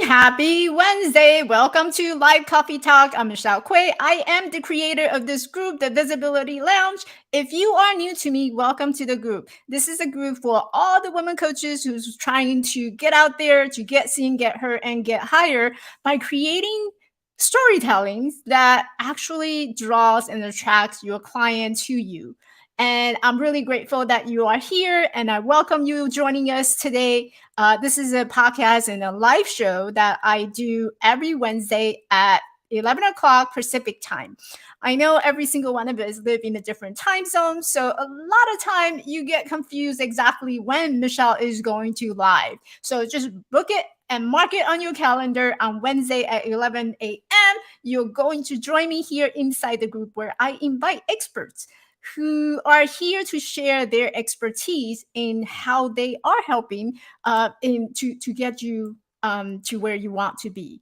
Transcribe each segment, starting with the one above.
Happy Wednesday. Welcome to Live Coffee Talk. I'm Michelle Quay. I am the creator of this group, the Visibility Lounge. If you are new to me, welcome to the group. This is a group for all the women coaches who's trying to get out there, to get seen, get heard, and get higher by creating storytelling that actually draws and attracts your client to you. And I'm really grateful that you are here, and I welcome you joining us today. This is a podcast and a live show that I do every Wednesday at 11 o'clock Pacific time. I know every single one of us live in a different time zone, so a lot of time you get confused exactly when Michelle is going to live. So just book it and mark it on your calendar on Wednesday at 11 a.m. You're going to join me here inside the group where I invite experts who are here to share their expertise in how they are helping to get you to where you want to be.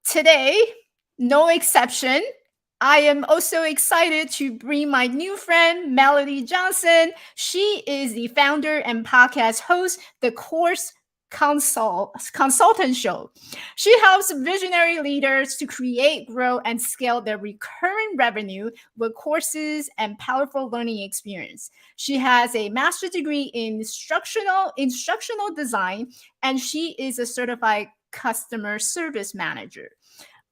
Today, no exception. I am also excited to bring my new friend, Melody Johnson. She is the founder and podcast host, the Course Consultant Show. She helps visionary leaders to create, grow, and scale their recurring revenue with courses and powerful learning experience. She has a master's degree in instructional design, and she is a certified customer service manager.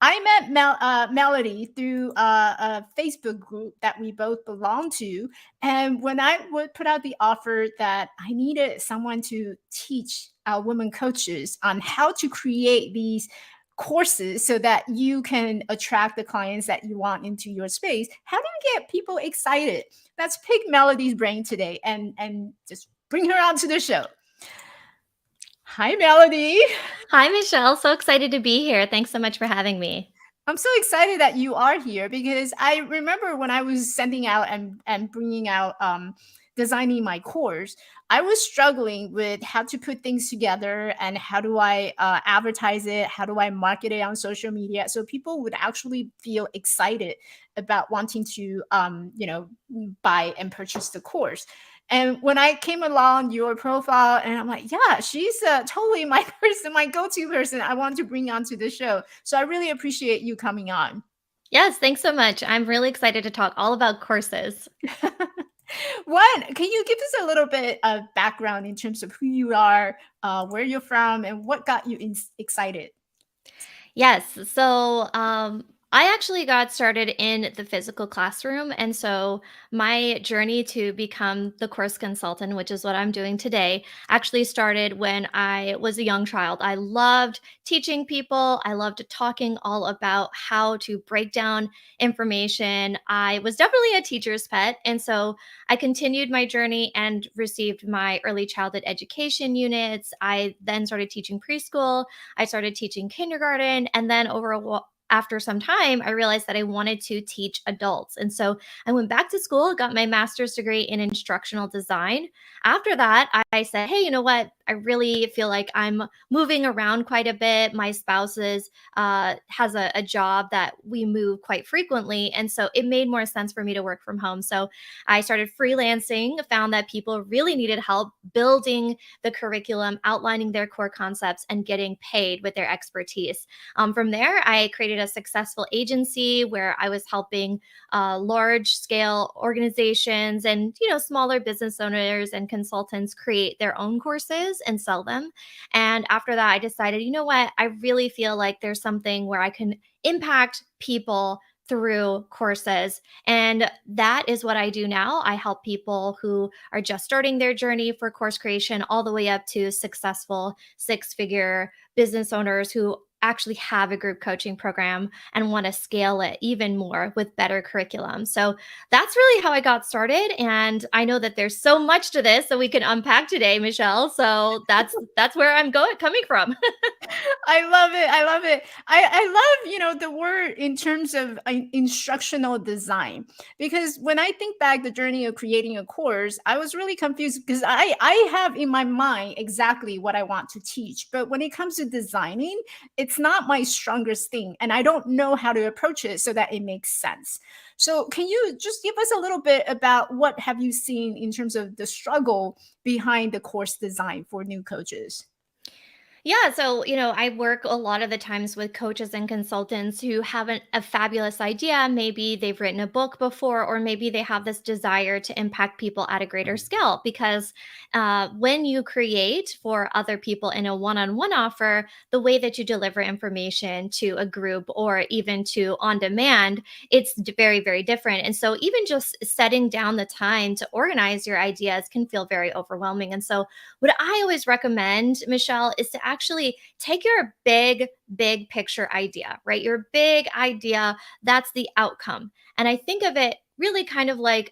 I met Melody through a Facebook group that we both belong to. And when I would put out the offer that I needed someone to teach our women coaches on how to create these courses so that you can attract the clients that you want into your space, how do you get people excited? Let's pick Melody's brain today and just bring her on to the show. Hi, Melody. Hi, Michelle. So excited to be here. Thanks so much for having me. I'm so excited that you are here because I remember when I was sending out and bringing out designing my course, I was struggling with how to put things together and how do I advertise it, how do I market it on social media so people would actually feel excited about wanting to buy and purchase the course. And when I came along your profile, and I'm like, yeah, she's totally my person, my go-to person I want to bring onto the show. So I really appreciate you coming on. Yes, thanks so much. I'm really excited to talk all about courses. Can you give us a little bit of background in terms of who you are, where you're from, and what got you excited? Yes. So I actually got started in the physical classroom. And so my journey to become the course consultant, which is what I'm doing today, actually started when I was a young child. I loved teaching people, I loved talking all about how to break down information. I was definitely a teacher's pet. And so I continued my journey and received my early childhood education units. I then started teaching preschool. I started teaching kindergarten, and then after some time, I realized that I wanted to teach adults. And so I went back to school, got my master's degree in instructional design. After that, I said, hey, you know what? I really feel like I'm moving around quite a bit. My spouse has a job that we move quite frequently. And so it made more sense for me to work from home. So I started freelancing, found that people really needed help building the curriculum, outlining their core concepts, and getting paid with their expertise. From there, I created a successful agency where I was helping large scale organizations and smaller business owners and consultants create their own courses and sell them. And after that, I decided, you know what, I really feel like there's something where I can impact people through courses. And that is what I do now. I help people who are just starting their journey for course creation all the way up to successful six-figure business owners who actually have a group coaching program and want to scale it even more with better curriculum. So that's really how I got started. And I know that there's so much to this that we can unpack today, Michelle. So that's where I'm coming from. I love it. I love it. I love, the word in terms of instructional design, because when I think back the journey of creating a course, I was really confused because I have in my mind exactly what I want to teach. But when it comes to designing, it's not my strongest thing. And I don't know how to approach it so that it makes sense. So can you just give us a little bit about what have you seen in terms of the struggle behind the course design for new coaches? Yeah, so I work a lot of the times with coaches and consultants who have a fabulous idea. Maybe they've written a book before, or maybe they have this desire to impact people at a greater scale. Because when you create for other people in a one on one offer, the way that you deliver information to a group or even to on demand, it's very, very different. And so, even just setting down the time to organize your ideas can feel very overwhelming. And so, what I always recommend, Michelle, is to actually take your big picture idea, right? Your big idea, that's the outcome. And I think of it really kind of like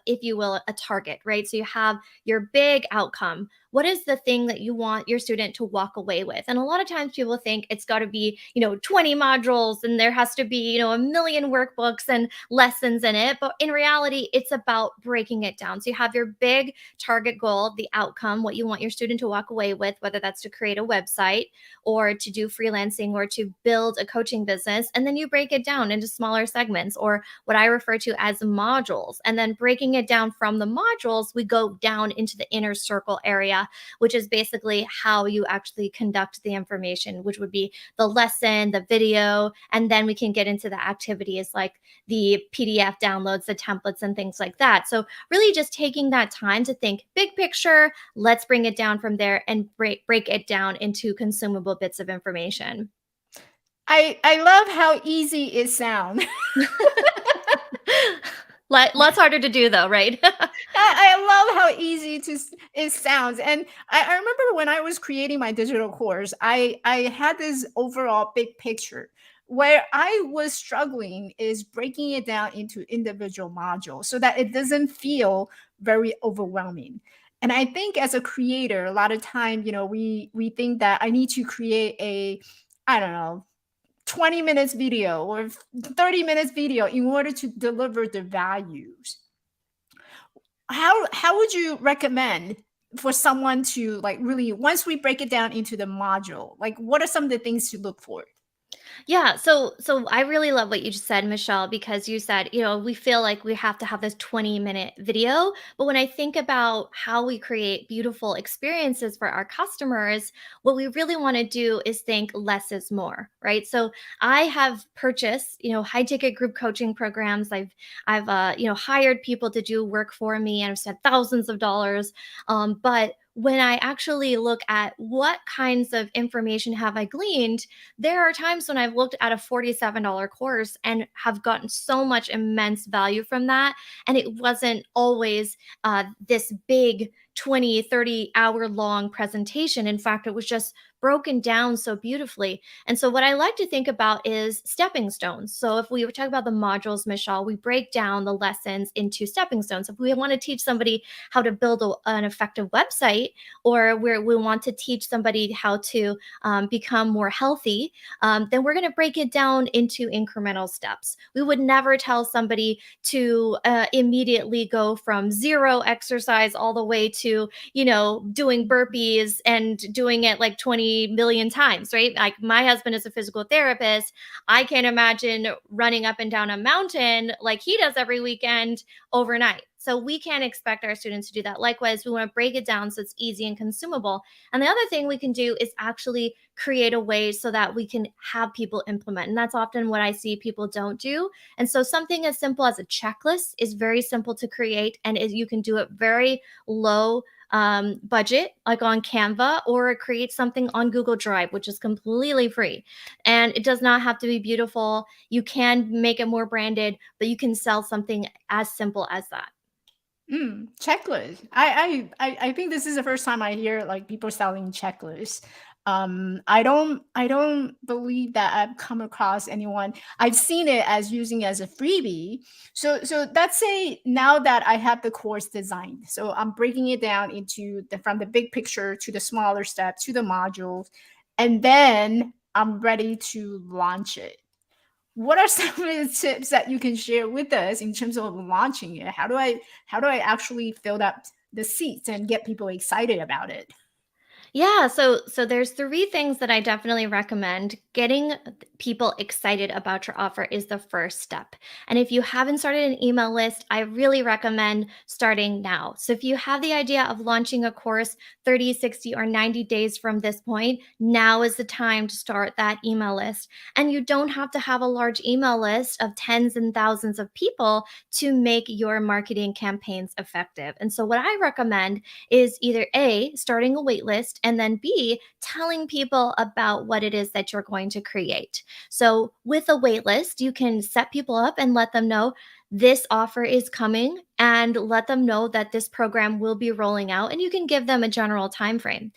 if you will, a target, right? So you have your big outcome. What is the thing that you want your student to walk away with? And a lot of times people think it's got to be 20 modules and there has to be a million workbooks and lessons in it, but in reality it's about breaking it down. So you have your big target goal, the outcome, what you want your student to walk away with, whether that's to create a website or to do freelancing or to build a coaching business. And then you break it down into smaller segments, or what I refer to as modules. And then breaking it down from the modules, we go down into the inner circle area, which is basically how you actually conduct the information, which would be the lesson, the video, and then we can get into the activities like the PDF downloads, the templates, and things like that. So really just taking that time to think big picture, let's bring it down from there and break it down into consumable bits of information. I love how easy it sounds. Lots harder to do though, right? I love how easy it sounds. And I remember when I was creating my digital course, I had this overall big picture. Where I was struggling is breaking it down into individual modules so that it doesn't feel very overwhelming. And I think as a creator, a lot of time, we think that I need to create a, I don't know, 20 minutes video or 30 minutes video in order to deliver the values. How would you recommend for someone to, like, really, once we break it down into the module, like, what are some of the things to look for? Yeah, so I really love what you just said, Michelle, because you said, we feel like we have to have this 20-minute video. But when I think about how we create beautiful experiences for our customers, what we really want to do is think less is more, right? So I have purchased, high ticket group coaching programs. I've hired people to do work for me and I've spent thousands of dollars. But when I actually look at what kinds of information have I gleaned, there are times when I've looked at a $47 course and have gotten so much immense value from that. And it wasn't always this big 20, 30 hour long presentation. In fact, it was just broken down so beautifully. And so, what I like to think about is stepping stones. So, if we were talking about the modules, Michelle, we break down the lessons into stepping stones. If we want to teach somebody how to build an effective website, or where we want to teach somebody how to become more healthy, then we're going to break it down into incremental steps. We would never tell somebody to immediately go from zero exercise all the way to, doing burpees and doing it like 20 million times, right? Like my husband is a physical therapist. I can't imagine running up and down a mountain like he does every weekend overnight. So we can't expect our students to do that. Likewise, we want to break it down so it's easy and consumable. And the other thing we can do is actually create a way so that we can have people implement. And that's often what I see people don't do. And so something as simple as a checklist is very simple to create, and you can do it very low budget, like on Canva, or create something on Google Drive, which is completely free. And it does not have to be beautiful. You can make it more branded, but you can sell something as simple as that. Checklist. I think this is the first time I hear like people selling checklists. I don't believe that I've come across anyone. I've seen it as using as a freebie. So let's say now that I have the course designed, so I'm breaking it down into the from the big picture to the smaller steps to the modules, and then I'm ready to launch it. What are some of the tips that you can share with us in terms of launching it? How do I actually fill up the seats and get people excited about it? Yeah, so there's three things that I definitely recommend. Getting people excited about your offer is the first step. And if you haven't started an email list, I really recommend starting now. So if you have the idea of launching a course 30, 60, or 90 days from this point, now is the time to start that email list. And you don't have to have a large email list of tens and thousands of people to make your marketing campaigns effective. And so what I recommend is either A, starting a wait list, and then B, telling people about what it is that you're going to create. So with a wait list, you can set people up and let them know this offer is coming and let them know that this program will be rolling out, and you can give them a general time frame.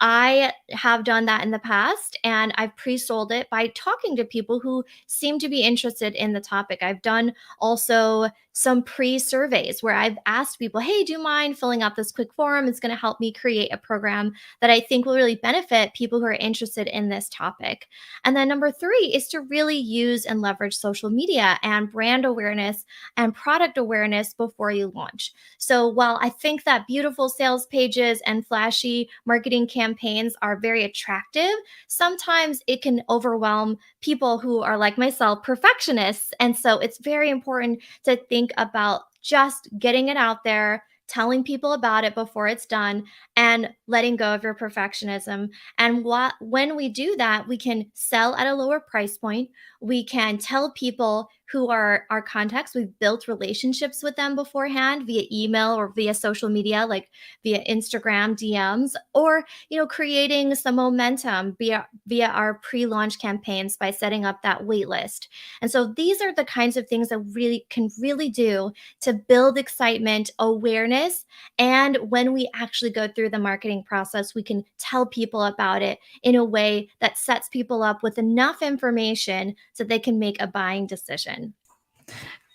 I have done that in the past, and I've pre-sold it by talking to people who seem to be interested in the topic. I've done also some pre-surveys where I've asked people, "Hey, do you mind filling out this quick form? It's going to help me create a program that I think will really benefit people who are interested in this topic." And then number 3 is to really use and leverage social media and brand awareness and product awareness before you launch. So while I think that beautiful sales pages and flashy marketing campaigns are very attractive, sometimes it can overwhelm people who are like myself, perfectionists. And so it's very important to think about just getting it out there, telling people about it before it's done, and letting go of your perfectionism. And when we do that, we can sell at a lower price point. We can tell people who are our contacts. We've built relationships with them beforehand via email or via social media, like via Instagram DMs, or creating some momentum via our pre-launch campaigns by setting up that wait list. And so these are the kinds of things that really can really do to build excitement, awareness, and when we actually go through the marketing process, we can tell people about it in a way that sets people up with enough information so they can make a buying decision.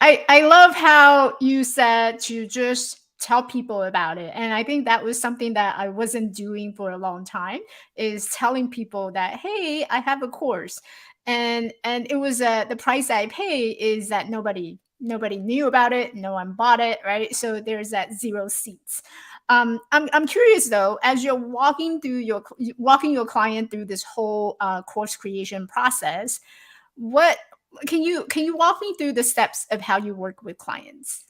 I love how you said to just tell people about it. And I think that was something that I wasn't doing for a long time, is telling people that, hey, I have a course. And it was the price I pay is that nobody knew about it, no one bought it, right? So there's that zero seats. I'm curious though, as you're walking your client through this whole course creation process, what can you walk me through the steps of how you work with clients?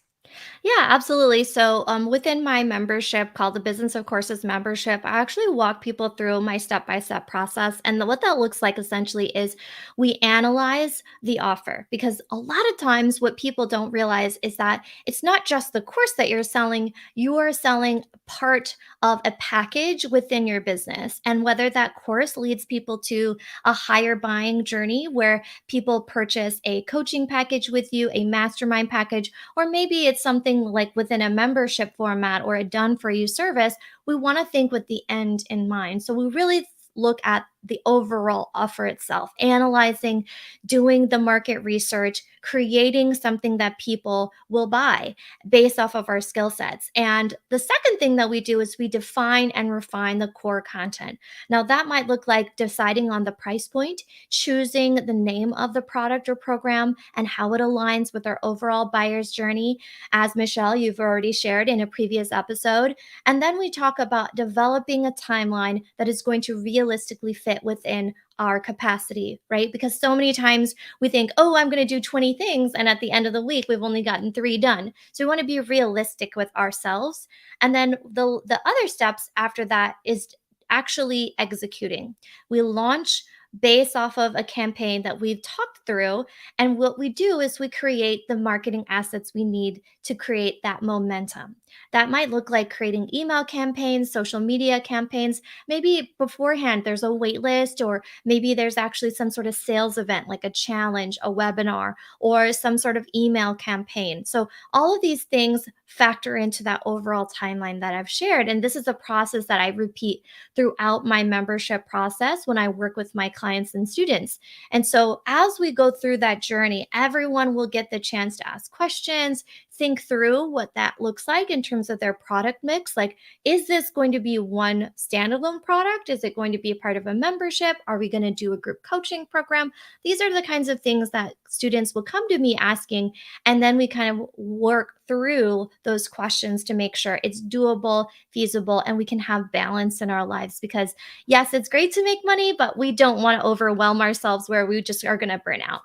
Yeah, absolutely. So, within my membership called the Business of Courses membership, I actually walk people through my step by step process. And what that looks like essentially is we analyze the offer, because a lot of times what people don't realize is that it's not just the course that you are selling part of a package within your business. And whether that course leads people to a higher buying journey where people purchase a coaching package with you, a mastermind package, or maybe it's something like within a membership format or a done for you service, we want to think with the end in mind. So we really look at the overall offer itself, analyzing, doing the market research, creating something that people will buy based off of our skill sets. And the second thing that we do is we define and refine the core content. Now, that might look like deciding on the price point, choosing the name of the product or program, and how it aligns with our overall buyer's journey, as Michelle, you've already shared in a previous episode. And then we talk about developing a timeline that is going to realistically fit within our capacity, right? Because so many times we think, oh, I'm going to do 20 things. And at the end of the week, we've only gotten 3 done. So we want to be realistic with ourselves. And then the other steps after that is actually executing. We launch based off of a campaign that we've talked through. And what we do is we create the marketing assets we need to create that momentum. That might look like creating email campaigns, social media campaigns. Maybe beforehand there's a wait list, or maybe there's actually some sort of sales event like a challenge, a webinar, or some sort of email campaign. So all of these things factor into that overall timeline that I've shared. And this is a process that I repeat throughout my membership process when I work with my clients and students. And so as we go through that journey, everyone will get the chance to ask questions, think through what that looks like in terms of their product mix. Like, is this going to be one standalone product? Is it going to be a part of a membership? Are we going to do a group coaching program? These are the kinds of things that students will come to me asking. And then we kind of work through those questions to make sure it's doable, feasible, and we can have balance in our lives. Because, yes, it's great to make money, but we don't want to overwhelm ourselves where we just are going to burn out.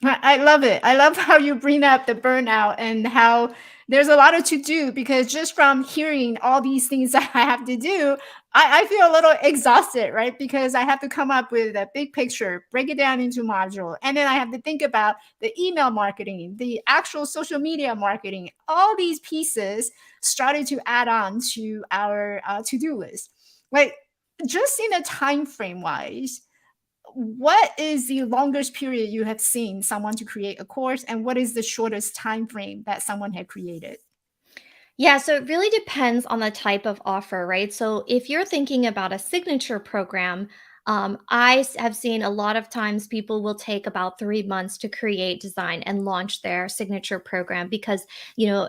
I love it. I love how you bring up the burnout and how there's a lot of to do because just from hearing all these things that I have to do, I feel a little exhausted, right? Because I have to come up with a big picture, break it down into module, and then I have to think about the email marketing, the actual social media marketing, all these pieces started to add on to our to-do list. Like just in a time frame wise, what is the longest period you have seen someone to create a course and what is the shortest time frame that someone had created? Yeah, so it really depends on the type of offer, right? So if you're thinking about a signature program, have seen a lot of times people will take about 3 months to create, design, and launch their signature program because,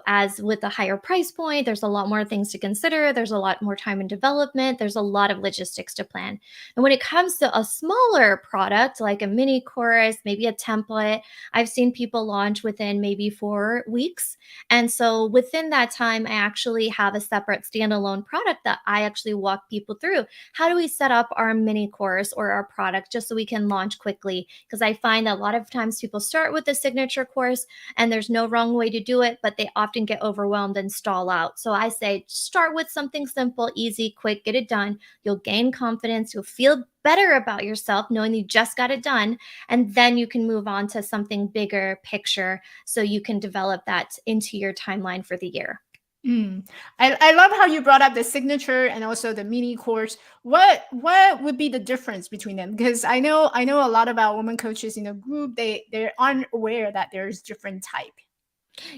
as with the higher price point, there's a lot more things to consider. There's a lot more time in development. There's a lot of logistics to plan. And when it comes to a smaller product, like a mini course, maybe a template, I've seen people launch within maybe 4 weeks. And so within that time, I actually have a separate standalone product that I actually walk people through. How do we set up our mini course or our product just so we can launch quickly? Because I find that a lot of times people start with a signature course and there's no wrong way to do it, but they often get overwhelmed and stall out. So I say start with something simple, easy, quick, get it done. You'll gain confidence, you'll feel better about yourself knowing you just got it done. And then you can move on to something bigger picture so you can develop that into your timeline for the year. Mm. I love how you brought up the signature and also the mini course. What would be the difference between them? Because I know a lot about women coaches in the group. They aren't aware that there's different type.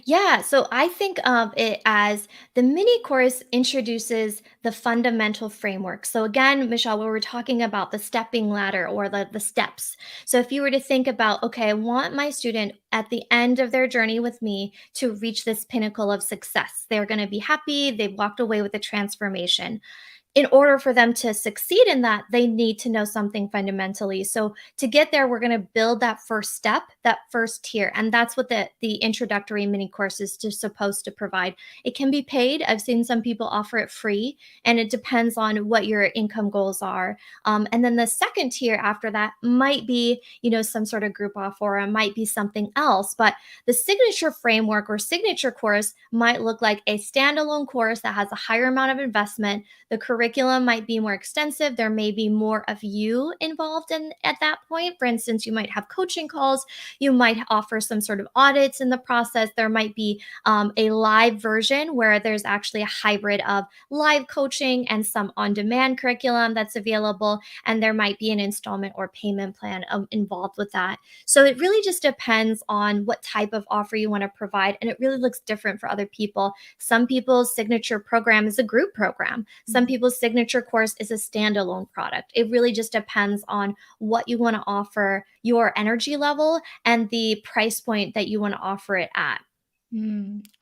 Yeah, so I think of it as the mini course introduces the fundamental framework. So again, Michelle, we were talking about the stepping ladder or the steps. So if you were to think about, okay, I want my student at the end of their journey with me to reach this pinnacle of success. They're going to be happy, they've walked away with a transformation. In order for them to succeed in that, they need to know something fundamentally. So to get there, we're going to build that first step, that first tier. And that's what the introductory mini course is just supposed to provide. It can be paid. I've seen some people offer it free, and it depends on what your income goals are. And then the second tier after that might be, some sort of group offer, or it might be something else. But the signature framework or signature course might look like a standalone course that has a higher amount of investment. The curriculum might be more extensive. There may be more of you involved in at that point. For instance, you might have coaching calls. You might offer some sort of audits in the process. There might be a live version where there's actually a hybrid of live coaching and some on-demand curriculum that's available. And there might be an installment or payment plan involved with that. So it really just depends on what type of offer you want to provide. And it really looks different for other people. Some people's signature program is a group program. Some people's signature course is a standalone product. It really just depends on what you want to offer, your energy level, and the price point that you want to offer it at.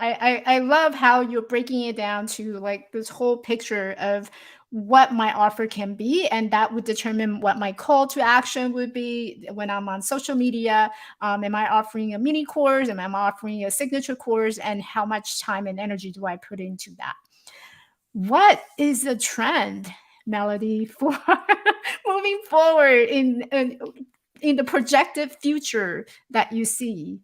I love how you're breaking it down to like this whole picture of what my offer can be, and that would determine what my call to action would be when I'm on social media. Am I offering a mini course? Am I offering a signature course? And how much time and energy do I put into that? What is the trend, Melody, for moving forward in the projected future that you see?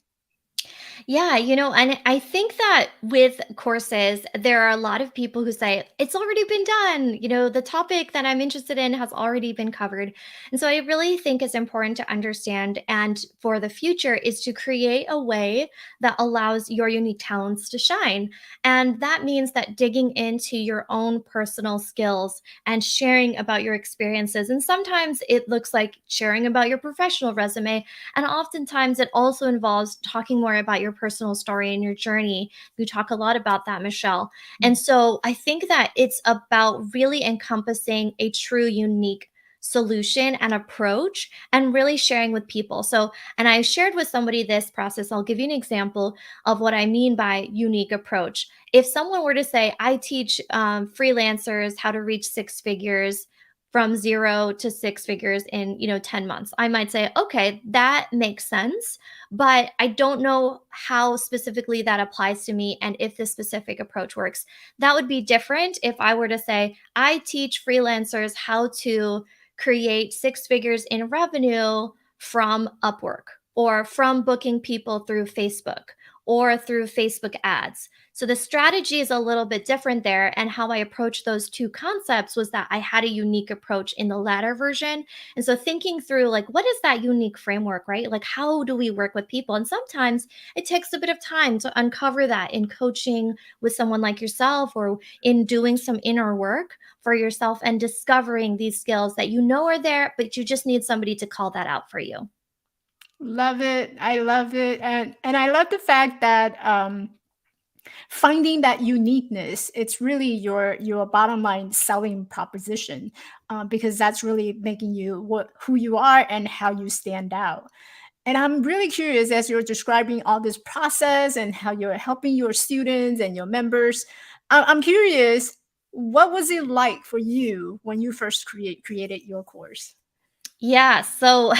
Yeah, and I think that with courses, there are a lot of people who say, it's already been done. The topic that I'm interested in has already been covered. And so I really think it's important to understand and for the future is to create a way that allows your unique talents to shine. And that means that digging into your own personal skills and sharing about your experiences. And sometimes it looks like sharing about your professional resume. And oftentimes it also involves talking more about your personal story and your journey. You talk a lot about that, Michelle. And so I think that it's about really encompassing a true unique solution and approach and really sharing with people. So, and I shared with somebody this process. I'll give you an example of what I mean by unique approach. If someone were to say, I teach freelancers how to reach six figures from 0 to 6 figures in 10 months, I might say, okay, that makes sense, but I don't know how specifically that applies to me and if this specific approach works. That would be different if I were to say, I teach freelancers how to create six figures in revenue from Upwork or from booking people through Facebook or through Facebook ads. So the strategy is a little bit different there. And how I approached those two concepts was that I had a unique approach in the latter version. And so thinking through, like, what is that unique framework, right? Like, how do we work with people? And sometimes it takes a bit of time to uncover that in coaching with someone like yourself or in doing some inner work for yourself and discovering these skills that you know are there, but you just need somebody to call that out for you. Love it. I love it. And I love the fact that finding that uniqueness, it's really your bottom line selling proposition, because that's really making you what who you are and how you stand out. And I'm really curious, as you're describing all this process and how you're helping your students and your members, I'm curious, what was it like for you when you first created your course? Yeah, so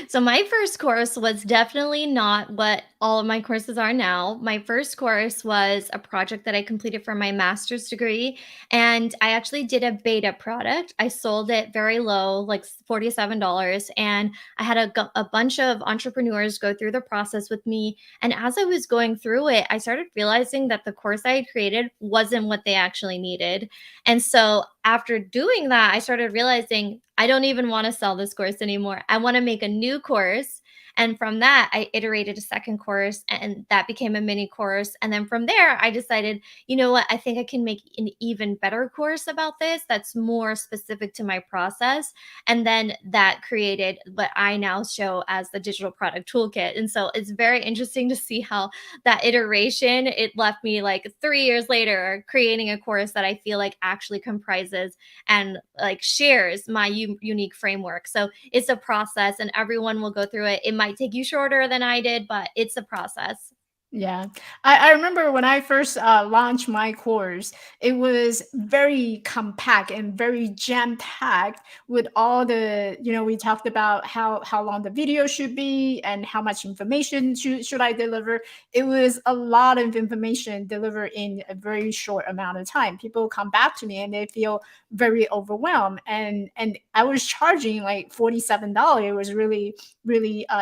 so my first course was definitely not what all of my courses are now. My first course was a project that I completed for my master's degree, and I actually did a beta product. I sold it very low, like $47, and I had a bunch of entrepreneurs go through the process with me, and as I was going through it, I started realizing that the course I had created wasn't what they actually needed. And so after doing that, I started realizing I don't even want to sell this course anymore. I want to make a new course. And from that, I iterated a second course and that became a mini course. And then from there, I decided, you know what? I think I can make an even better course about this that's more specific to my process. And then that created what I now show as the digital product toolkit. And so it's very interesting to see how that iteration, it left me like 3 years later creating a course that I feel like actually comprises and like shares my unique framework. So it's a process and everyone will go through it. It might take you shorter than I did, but it's a process. Yeah. I remember when I first launched my course, it was very compact and very jam packed with all the, we talked about how long the video should be and how much information should I deliver. It was a lot of information delivered in a very short amount of time. People come back to me and they feel very overwhelmed. And I was charging like $47. It was really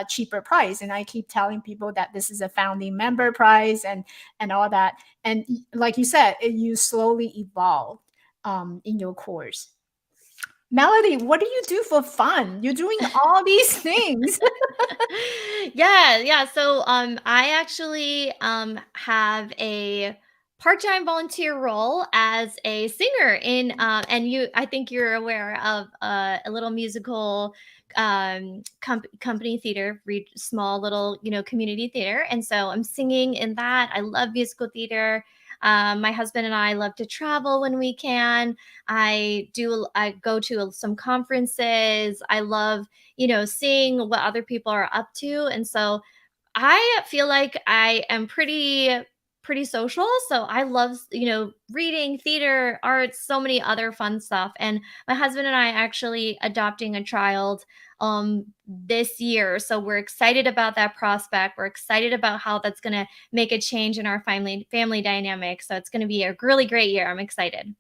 cheaper price, and I keep telling people that this is a founding member price and all that. And like you said, you slowly evolve in your course. Melody, what do you do for fun? You're doing all these things. Yeah. So I actually have a part-time volunteer role as a singer in and you I think you're aware of a little musical company theater, small little, community theater. And so I'm singing in that. I love musical theater. My husband and I love to travel when we can. I go to some conferences. I love seeing what other people are up to. And so I feel like I am pretty social. So I love, reading, theater, arts, so many other fun stuff. And my husband and I actually adopting a child this year. So we're excited about that prospect. We're excited about how that's going to make a change in our family dynamic. So it's going to be a really great year. I'm excited.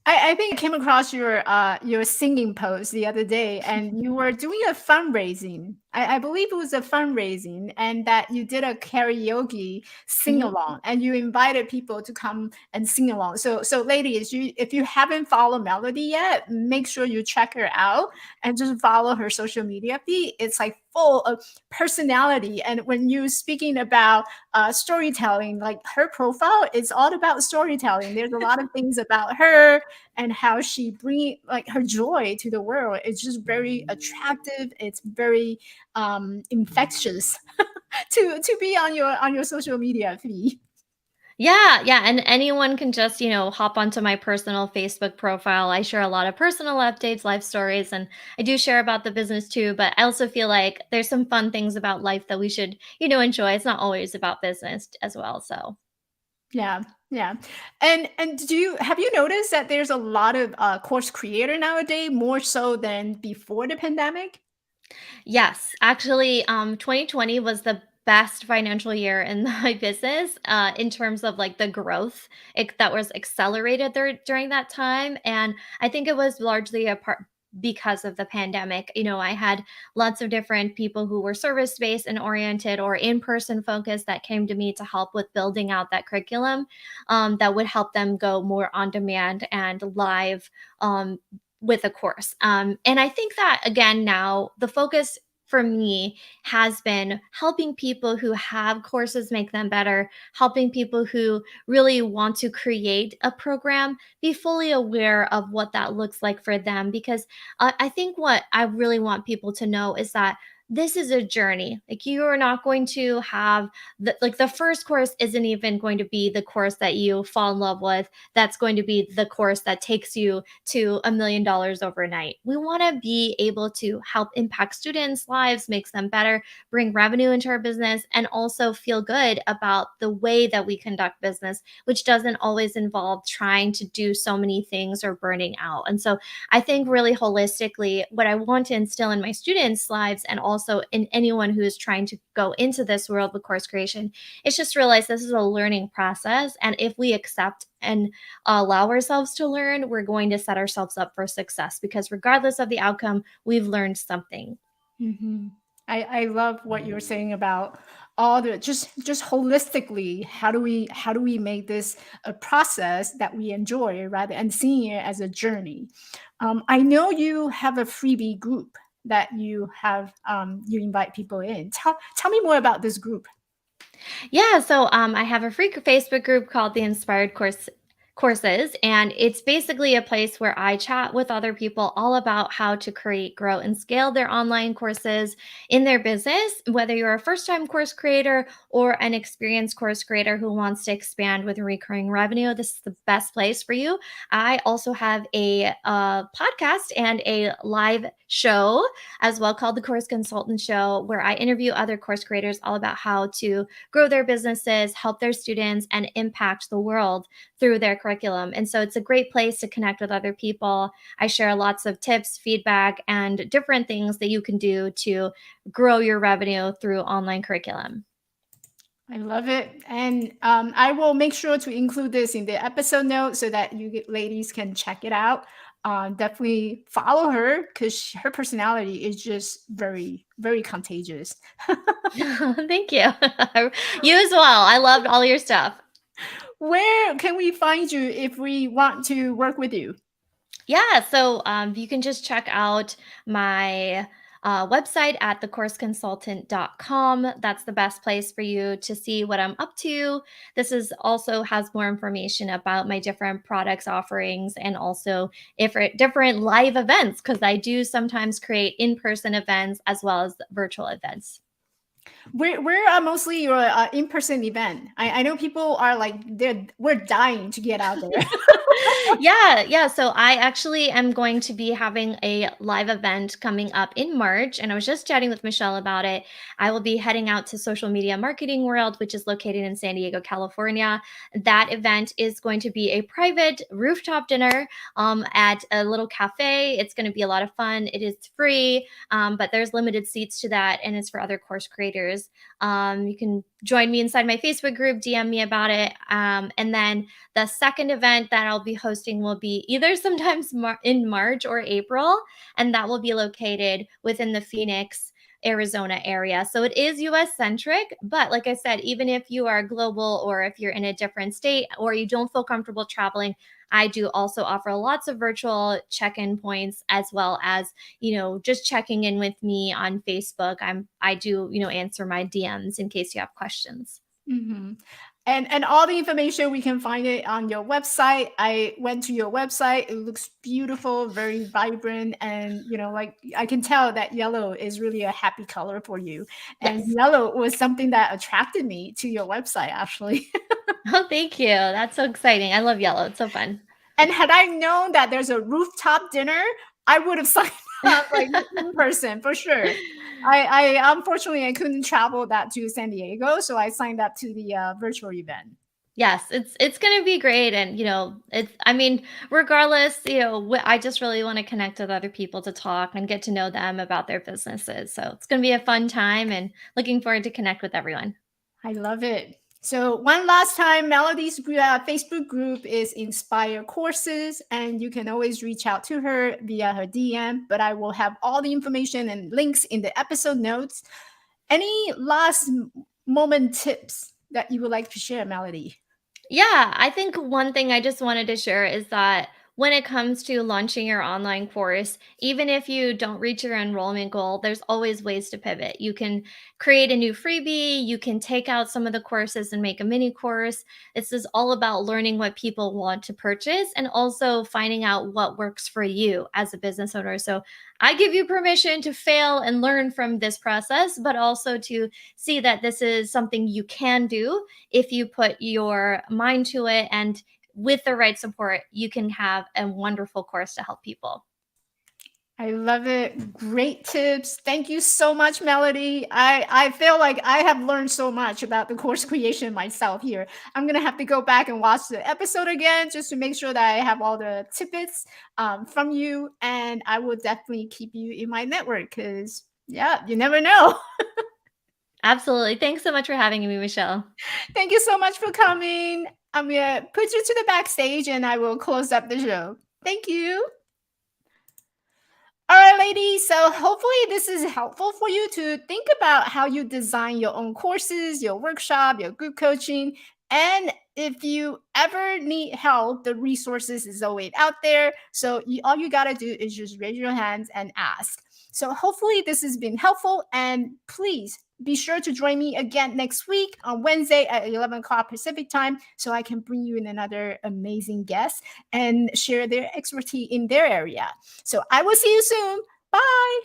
I think I came across your singing post the other day, and you were doing a fundraising. I believe it was a fundraising, and that you did a karaoke sing Mhm. along, and you invited people to come and sing along. So ladies, if you haven't followed Melody yet, make sure you check her out and just follow her social media feed. It's like full of personality, and when you speaking about storytelling, like her profile is all about storytelling. There's a lot of things about her and how she bring like her joy to the world. It's just very attractive. It's very infectious to be on your social media feed. Yeah, yeah, and anyone can just, hop onto my personal Facebook profile. I share a lot of personal updates, life stories, and I do share about the business too, but I also feel like there's some fun things about life that we should, enjoy. It's not always about business as well, so. Yeah, yeah. And do you have you noticed that there's a lot of course creator nowadays more so than before the pandemic? Yes, actually, 2020 was the best financial year in my business, in terms of like the growth that was accelerated there during that time, and I think it was largely a part because of the pandemic. I had lots of different people who were service based and oriented or in person focused that came to me to help with building out that curriculum, that would help them go more on demand and live. With a course. And I think that again, now the focus for me has been helping people who have courses make them better, helping people who really want to create a program be fully aware of what that looks like for them. Because I think what I really want people to know is that this is a journey. Like, you are not going to have the first course isn't even going to be the course that you fall in love with. That's going to be the course that takes you to $1 million overnight. We want to be able to help impact students' lives, makes them better, bring revenue into our business, and also feel good about the way that we conduct business, which doesn't always involve trying to do so many things or burning out. And so I think really holistically, what I want to instill in my students' lives and also in anyone who is trying to go into this world with course creation is just realize this is a learning process. And if we accept and allow ourselves to learn, we're going to set ourselves up for success because regardless of the outcome, we've learned something. Hmm. I love what you're saying about all the just holistically, how do we make this a process that we enjoy rather and seeing it as a journey. I know you have a freebie group that you invite people in. Tell me more about this group. Yeah, so I have a free Facebook group called the Inspired Courses, and it's basically a place where I chat with other people all about how to create, grow, and scale their online courses in their business. Whether you're a first-time course creator or an experienced course creator who wants to expand with recurring revenue, this is the best place for you. I also have a podcast and a live show as well called the Course Consultant Show, where I interview other course creators all about how to grow their businesses, help their students, and impact the world through their curriculum. And so it's a great place to connect with other people. I share lots of tips, feedback, and different things that you can do to grow your revenue through online curriculum. I love it. And I will make sure to include this in the episode notes so that ladies can check it out. Definitely follow her because her personality is just very, very contagious. Thank you. You as well. I loved all your stuff. Where can we find you if we want to work with you? Yeah, so you can just check out my website at thecourseconsultant.com. That's the best place for you to see what I'm up to. This is also has more information about my different products offerings and also if different live events because I do sometimes create in-person events as well as virtual events. Where are mostly your in-person event? I know people are like we're dying to get out there. Yeah, yeah. So I actually am going to be having a live event coming up in March, and I was just chatting with Michelle about it. I will be heading out to Social Media Marketing World, which is located in San Diego, California. That event is going to be a private rooftop dinner at a little cafe. It's going to be a lot of fun. It is free, but there's limited seats to that, and it's for other course creators. You can join me inside my Facebook group, DM me about it, and then the second event that I'll be hosting will be either sometimes in March or April, and that will be located within the Phoenix, Arizona area. So it is US centric, but like I said, even if you are global or if you're in a different state or you don't feel comfortable traveling, I do also offer lots of virtual check-in points as well as, just checking in with me on Facebook. I do, answer my DMs in case you have questions. Mhm. And all the information we can find it on your website. I went to your website. It looks beautiful, very vibrant, and like I can tell that yellow is really a happy color for you. And Yes. yellow was something that attracted me to your website, actually. Oh, thank you. That's so exciting. I love yellow. It's so fun. And had I known that there's a rooftop dinner, I would have signed up like in person for sure. I unfortunately I couldn't travel that to San Diego, so I signed up to the virtual event. Yes, it's gonna be great, and, it's I mean, regardless, I just really wanna connect with other people to talk and get to know them about their businesses, so it's gonna be a fun time and looking forward to connect with everyone. I love it. So one last time, Melody's Facebook group is Inspire Courses, and you can always reach out to her via her DM. But I will have all the information and links in the episode notes. Any last moment tips that you would like to share, Melody? Yeah, I think one thing I just wanted to share is that when it comes to launching your online course, even if you don't reach your enrollment goal, there's always ways to pivot. You can create a new freebie, you can take out some of the courses and make a mini course. This is all about learning what people want to purchase and also finding out what works for you as a business owner. So I give you permission to fail and learn from this process, but also to see that this is something you can do if you put your mind to it, and with the right support, you can have a wonderful course to help people. I love it. Great tips. Thank you so much, Melody. I feel like I have learned so much about the course creation myself here. I'm going to have to go back and watch the episode again just to make sure that I have all the tidbits from you. And I will definitely keep you in my network because, yeah, you never know. Absolutely. Thanks so much for having me, Michelle. Thank you so much for coming. I'm going to put you to the backstage and I will close up the show. Thank you. All right, ladies. So hopefully this is helpful for you to think about how you design your own courses, your workshop, your group coaching. And if you ever need help, the resources is always out there. So all you got to do is just raise your hands and ask. So hopefully this has been helpful. And please be sure to join me again next week on Wednesday at 11 o'clock Pacific time so I can bring you in another amazing guest and share their expertise in their area. So I will see you soon. Bye.